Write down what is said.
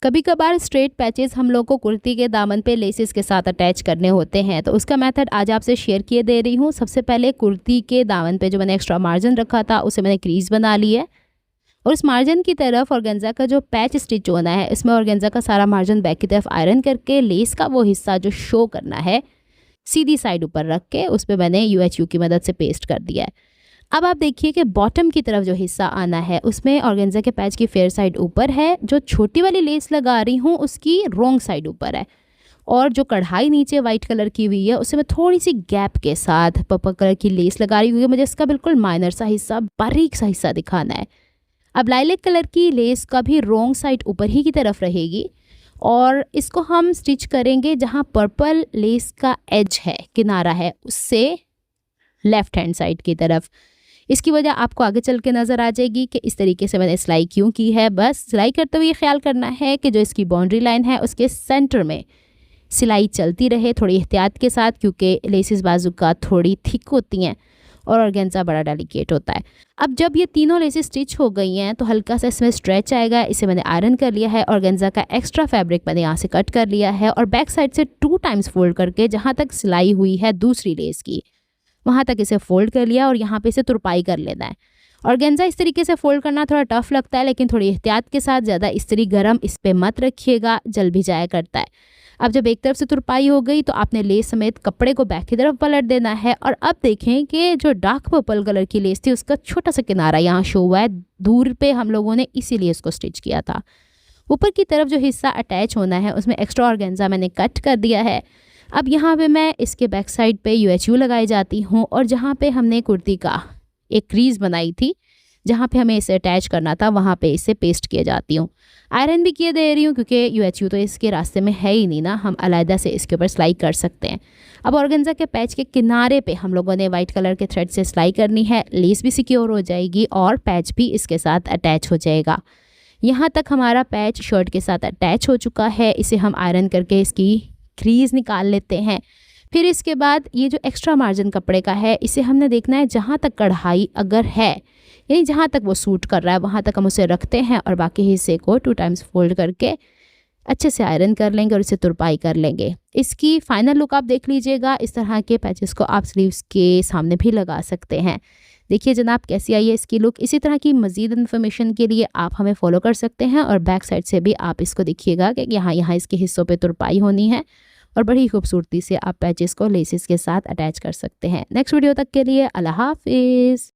कभी कभार straight patches हम लोग को कुर्ती के दामन पे लेसेस के साथ अटैच करने होते हैं, तो उसका मेथड आज आपसे शेयर किए दे रही हूँ। सबसे पहले कुर्ती के दामन पे जो मैंने एक्स्ट्रा मार्जिन रखा था उसे मैंने क्रीज बना ली है और उस मार्जिन की तरफ ऑर्गेन्जा का जो पैच स्टिच होना है इसमें ऑर्गेन्जा का सारा मार्जिन बैक की तरफ आयरन करके लेस का वो हिस्सा जो शो करना है सीधी साइड ऊपर रख के उस पर मैंने UHU की मदद से पेस्ट कर दिया है। अब आप देखिए कि बॉटम की तरफ जो हिस्सा आना है उसमें ऑर्गेन्जा के पैच की फेयर साइड ऊपर है, जो छोटी वाली लेस लगा रही हूँ उसकी रॉन्ग साइड ऊपर है और जो कढ़ाई नीचे वाइट कलर की हुई है उसे मैं थोड़ी सी गैप के साथ पर्पल कलर की लेस लगा रही हूँ क्योंकि मुझे इसका बिल्कुल माइनर सा हिस्सा, बारीक सा हिस्सा दिखाना है। अब लाइलेक कलर की लेस का भी रॉन्ग साइड ऊपर ही की तरफ रहेगी और इसको हम स्टिच करेंगे जहाँ पर्पल लेस का एज है, किनारा है, उससे लेफ्ट हैंड साइड की तरफ। इसकी वजह आपको आगे चल के नज़र आ जाएगी कि इस तरीके से मैंने सिलाई क्यों की है। बस सिलाई करते हुए ये ख्याल करना है कि जो इसकी बाउंड्री लाइन है उसके सेंटर में सिलाई चलती रहे थोड़ी एहतियात के साथ, क्योंकि लेसेस बाजू का थोड़ी थिक होती हैं और ऑर्गेन्जा बड़ा डेलिकेट होता है। अब जब ये तीनों लेसेस स्टिच हो गई हैं तो हल्का सा इसमें स्ट्रेच आएगा, इसे मैंने आयरन कर लिया है। ऑर्गेन्जा का एक्स्ट्रा फैब्रिक मैंने यहाँ से कट कर लिया है और बैक साइड से 2 टाइम्स फोल्ड करके जहाँ तक सिलाई हुई है दूसरी लेस की वहाँ तक इसे फोल्ड कर लिया और यहाँ पे इसे तुरपाई कर लेना है। ऑर्गेन्जा इस तरीके से फोल्ड करना थोड़ा टफ लगता है, लेकिन थोड़ी एहतियात के साथ, ज़्यादा इस्त्री गरम इस पर मत रखिएगा, जल भी जाया करता है। अब जब एक तरफ से तुरपाई हो गई तो आपने लेस समेत कपड़े को बैक की तरफ पलट देना है और अब देखें कि जो डार्क पर्पल कलर की लेस थी उसका छोटा सा किनारा यहाँ शो हुआ है दूर पे, हम लोगों ने इसीलिए इसको स्टिच किया था। ऊपर की तरफ जो हिस्सा अटैच होना है उसमें एक्स्ट्रा ऑर्गेन्जा मैंने कट कर दिया है। अब यहाँ पे मैं इसके बैक साइड पे UHU लगाई जाती हूँ और जहाँ पे हमने कुर्ती का एक क्रीज बनाई थी जहाँ पे हमें इसे अटैच करना था वहाँ पे इसे पेस्ट किए जाती हूँ। आयरन भी किए दे रही हूँ क्योंकि UHU तो इसके रास्ते में है ही नहीं ना, हम अलहदा से इसके ऊपर सिलाई कर सकते हैं। अब ऑर्गेन्जा के पैच के किनारे पे हम लोगों ने वाइट कलर के थ्रेड से सिलाई करनी है, लेस भी सिक्योर हो जाएगी और पैच भी इसके साथ अटैच हो जाएगा। यहाँ तक हमारा पैच शर्ट के साथ अटैच हो चुका है, इसे हम आयरन करके इसकी क्रीज निकाल लेते हैं। फिर इसके बाद ये जो एक्स्ट्रा मार्जिन कपड़े का है इसे हमने देखना है जहाँ तक कढ़ाई अगर है, यानी जहाँ तक वो सूट कर रहा है वहाँ तक हम उसे रखते हैं और बाकी हिस्से को 2 टाइम्स फोल्ड करके अच्छे से आयरन कर लेंगे और इसे तुरपाई कर लेंगे। इसकी फाइनल लुक आप देख लीजिएगा। इस तरह के पैचेस को आप स्लीव्स के सामने भी लगा सकते हैं। देखिए जनाब कैसी आई है इसकी लुक। इसी तरह की मज़ीद इन्फॉर्मेशन के लिए आप हमें फॉलो कर सकते हैं और बैक साइड से भी आप इसको देखिएगा कि यहाँ इसके हिस्सों पे तुरपाई होनी है और बड़ी खूबसूरती से आप पैचेस को लेसेस के साथ अटैच कर सकते हैं। नेक्स्ट वीडियो तक के लिए अल्लाह हाफिज़।